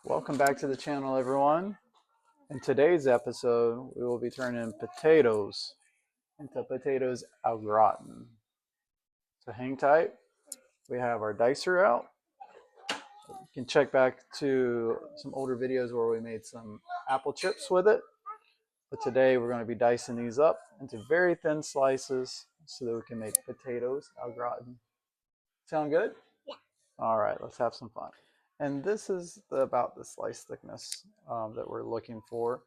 Welcome back to the channel, everyone. In today's episode, we will be turning potatoes into potatoes au gratin. So hang tight. We have our dicer out. You can check back to some older videos where we made some apple chips with it. But today we're going to be dicing these up into very thin slices so that we can make potatoes au gratin. Sound good? Yeah. All right, let's have some fun. And this is about the slice thickness that we're looking for.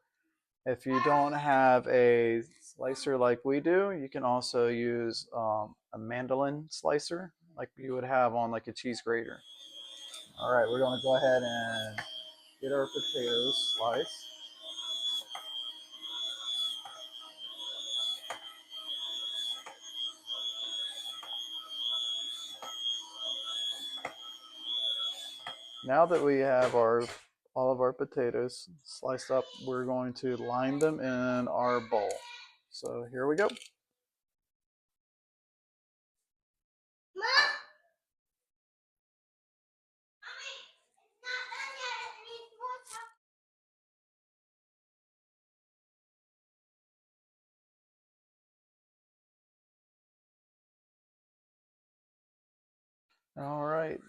If you don't have a slicer like we do, you can also use a mandolin slicer like you would have on like a cheese grater. All right, we're going to go ahead and get our potatoes sliced. Now that we have all of our potatoes sliced up, we're going to line them in our bowl. So here we go. All right,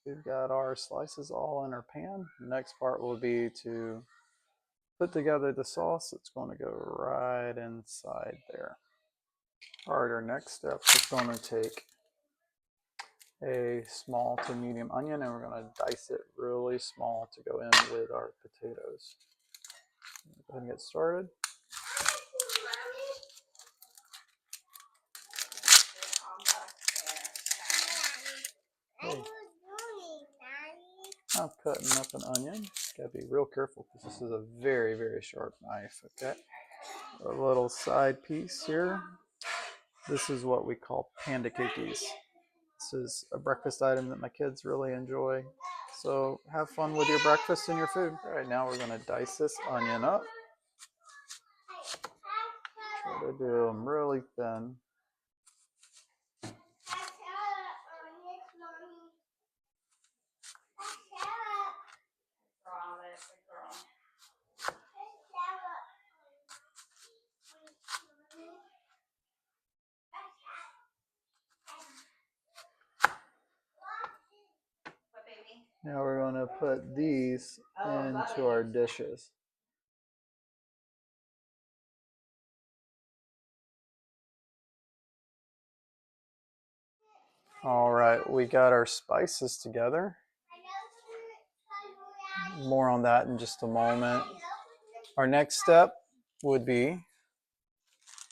we've got our slices all in our pan. The next part will be to put together the sauce. It's going to go right inside there. All right, our next step is going to take a small to medium onion and we're going to dice it really small to go in with our potatoes. Go ahead and get started. Hey, I'm cutting up an onion. Gotta be real careful because this is a very, very sharp knife. Okay, a little side piece here. This is what we call panda cakes. This is a breakfast item that my kids really enjoy. So have fun with your breakfast and your food. All right, now we're going to dice this onion up. Try to do them really thin. Now we're going to put these into our dishes. All right, we got our spices together. More on that in just a moment. Our next step would be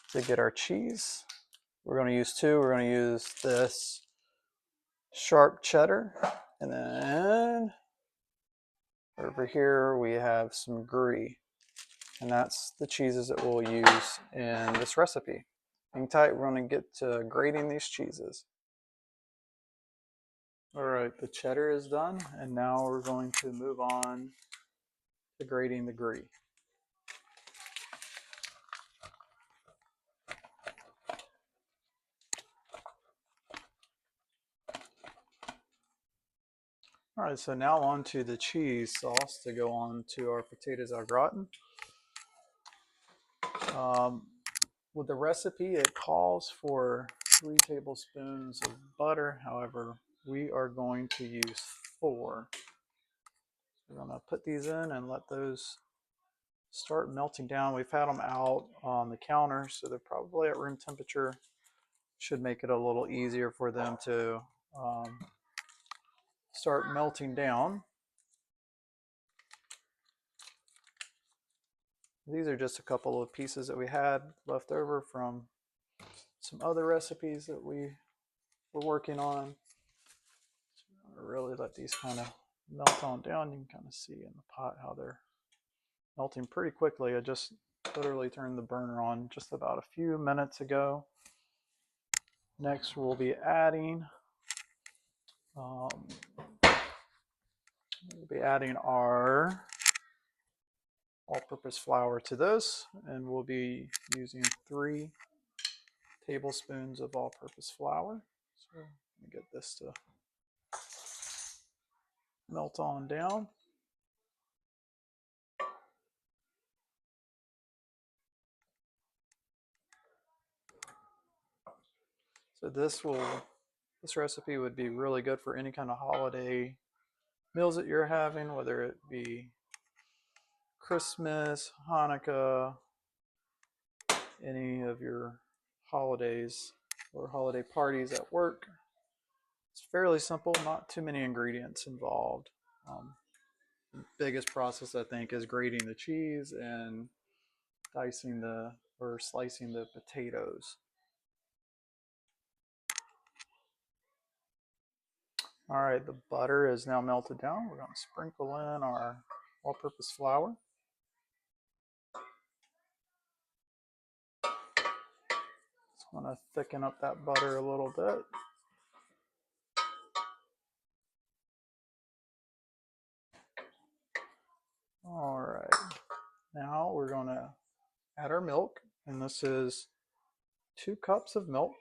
to get our cheese. We're going to use two. We're going to use this sharp cheddar, and then over here we have some brie, and that's the cheeses that we'll use in this recipe. Hang tight, we're going to get to grating these cheeses. All right, the cheddar is done, and now we're going to move on to grating the brie. All right, so now on to the cheese sauce to go on to our potatoes au gratin. With the recipe, it calls for 3 tablespoons of butter. However, we are going to use 4. We're going to put these in and let those start melting down. We've had them out on the counter, so they're probably at room temperature. Should make it a little easier for them to start melting down. These are just a couple of pieces that we had left over from some other recipes that we were working on. So really let these kind of melt on down. You can kind of see in the pot how they're melting pretty quickly. I just literally turned the burner on just about a few minutes ago. Next, we'll be adding our all-purpose flour to this, and we'll be using 3 tablespoons of all-purpose flour. So let me get this to melt on down. So this recipe would be really good for any kind of holiday meals that you're having, whether it be Christmas, Hanukkah, any of your holidays or holiday parties at work. It's fairly simple, not too many ingredients involved. The biggest process, I think, is grating the cheese and dicing or slicing the potatoes. All right, the butter is now melted down. We're going to sprinkle in our all-purpose flour. Just want to thicken up that butter a little bit. All right, now we're going to add our milk, and this is 2 cups of milk.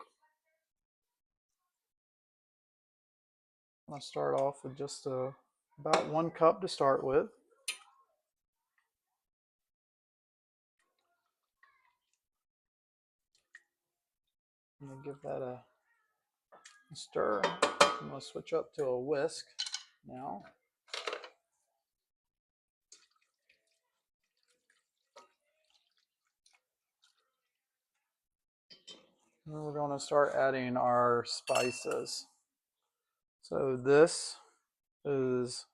I'm going to start off with just about 1 cup to start with. I'm going to give that a stir. I'm going to switch up to a whisk now. And we're going to start adding our spices. So this is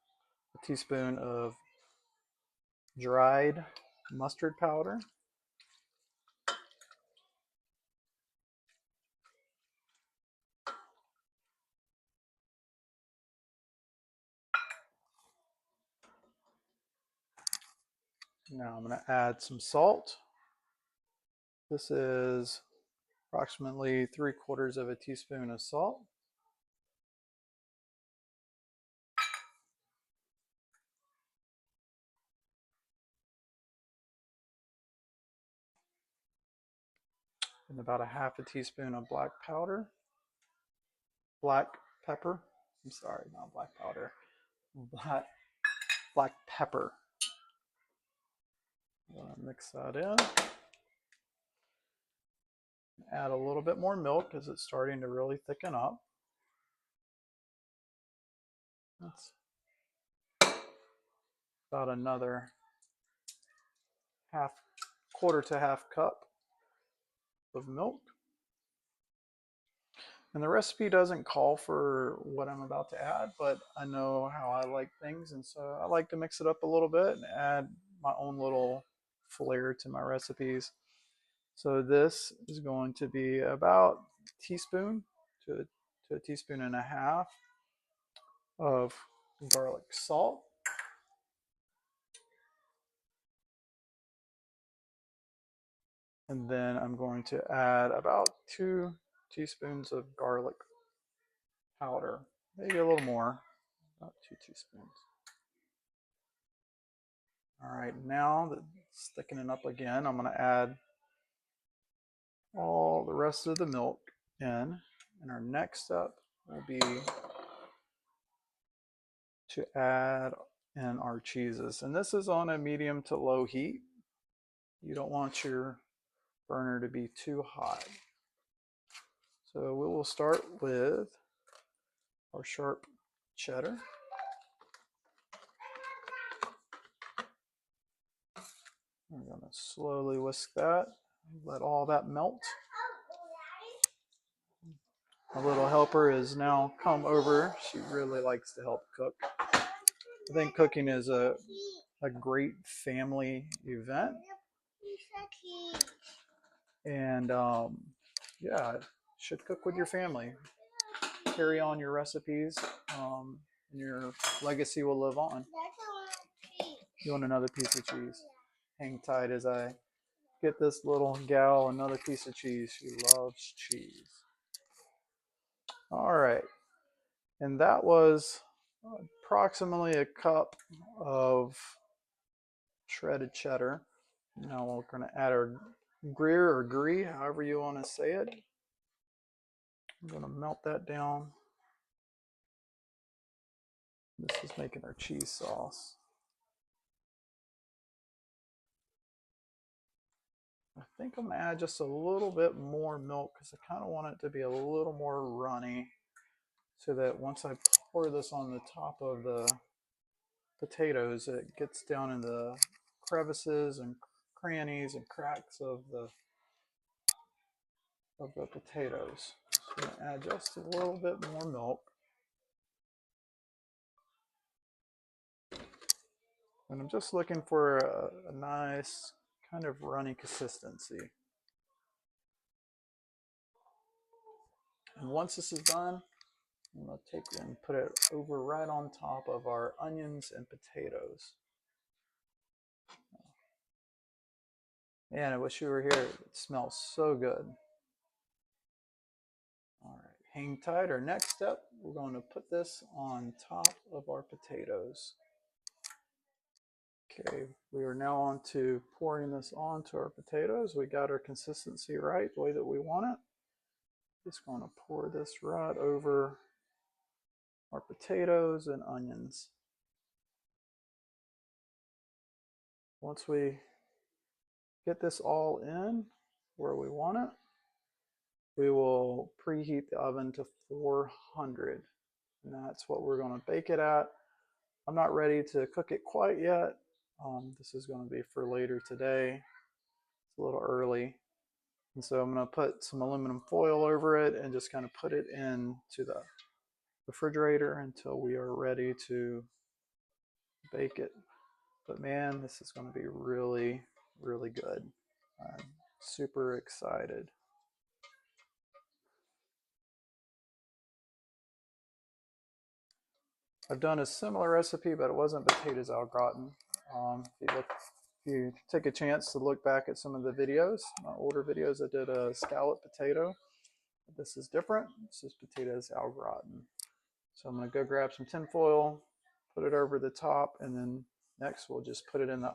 a teaspoon of dried mustard powder. Now I'm going to add some salt. This is approximately 3/4 of a teaspoon of salt. And about a 1/2 teaspoon of black pepper. I'm sorry, not black powder. Black pepper. I'm going to mix that in. Add a little bit more milk because it's starting to really thicken up. That's about another 1/4 to 1/2 cup of milk. And the recipe doesn't call for what I'm about to add, but I know how I like things, and so I like to mix it up a little bit and add my own little flair to my recipes. So this is going to be about a teaspoon to a teaspoon and a half of garlic salt. And then I'm going to add about 2 teaspoons of garlic powder, maybe a little more, about 2 teaspoons. All right, now that it's thickening up again, I'm going to add all the rest of the milk in. And our next step will be to add in our cheeses. And this is on a medium to low heat. You don't want your burner to be too hot. So we will start with our sharp cheddar. We're going to slowly whisk that, let all that melt. My little helper has now come over. She really likes to help cook. I think cooking is a great family event. And yeah, you should cook with your family. Carry on your recipes, and your legacy will live on. You want another piece of cheese? Hang tight as I get this little gal another piece of cheese. She loves cheese. All right. And that was approximately a cup of shredded cheddar. Now we're going to add our Gruyere or Brie, however you want to say it. I'm going to melt that down. This is making our cheese sauce. I think I'm gonna add just a little bit more milk because I kind of want it to be a little more runny so that once I pour this on the top of the potatoes, it gets down in the crevices and crannies and cracks of the potatoes. So I'm gonna add just a little bit more milk. And I'm just looking for a nice kind of runny consistency. And once this is done, I'm going to take it and put it over right on top of our onions and potatoes. Man, I wish you were here. It smells so good. All right, hang tight. Our next step, we're going to put this on top of our potatoes. Okay, we are now on to pouring this onto our potatoes. We got our consistency right, the way that we want it. Just going to pour this right over our potatoes and onions. Once we get this all in where we want it, we will preheat the oven to 400, and that's what we're going to bake it at. I'm not ready to cook it quite yet. This is going to be for later today. It's a little early, and so I'm going to put some aluminum foil over it and just kind of put it into the refrigerator until we are ready to bake it. But man, this is going to be really, really good. I'm super excited. I've done a similar recipe, but it wasn't potatoes au gratin. If you take a chance to look back at some of the videos, my older videos, I did a scallop potato. This is different. This is potatoes au gratin. So I'm going to go grab some tin foil, put it over the top, and then next we'll just put it in the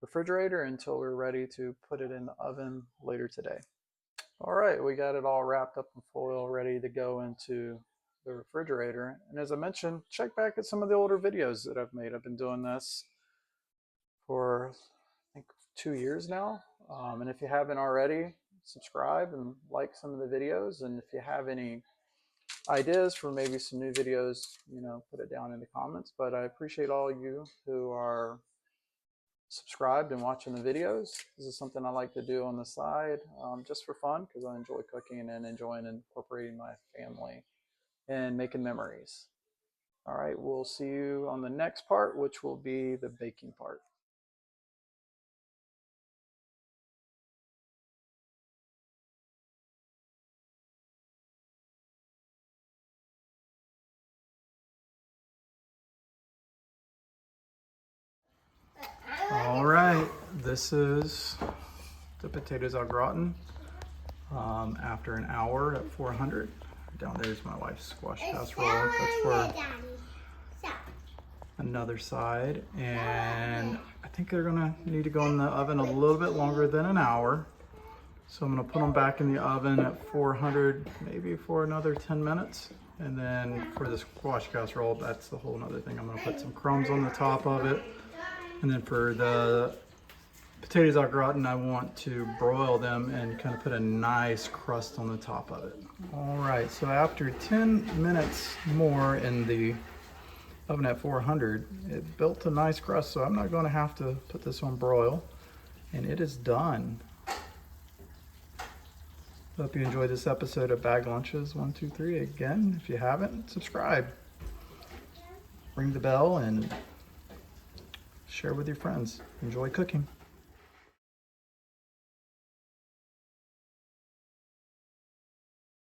refrigerator until we're ready to put it in the oven later today. All right, we got it all wrapped up in foil, ready to go into the refrigerator. And as I mentioned, check back at some of the older videos that I've made. I've been doing this for I think 2 years now. And if you haven't already, subscribe and like some of the videos. And if you have any ideas for maybe some new videos, put it down in the comments. But I appreciate all you who are subscribed and watching the videos. This is something I like to do on the side, just for fun, because I enjoy cooking and enjoying incorporating my family and making memories. All right, we'll see you on the next part, which will be the baking part. All right, this is the potatoes au gratin after an hour at 400. Down there's my wife's squash casserole. That's for another side, and I think they're gonna need to go in the oven a little bit longer than an hour. So I'm gonna put them back in the oven at 400, maybe for another 10 minutes. And then for the squash casserole, that's the whole nother thing. I'm gonna put some crumbs on the top of it. And then for the potatoes au gratin, I want to broil them and kind of put a nice crust on the top of it. All right, so after 10 minutes more in the oven at 400, it built a nice crust, so I'm not going to have to put this on broil, and it is done. Hope you enjoyed this episode of Bag Lunches 1, 2, 3. Again, if you haven't, subscribe, ring the bell, and share with your friends. Enjoy cooking.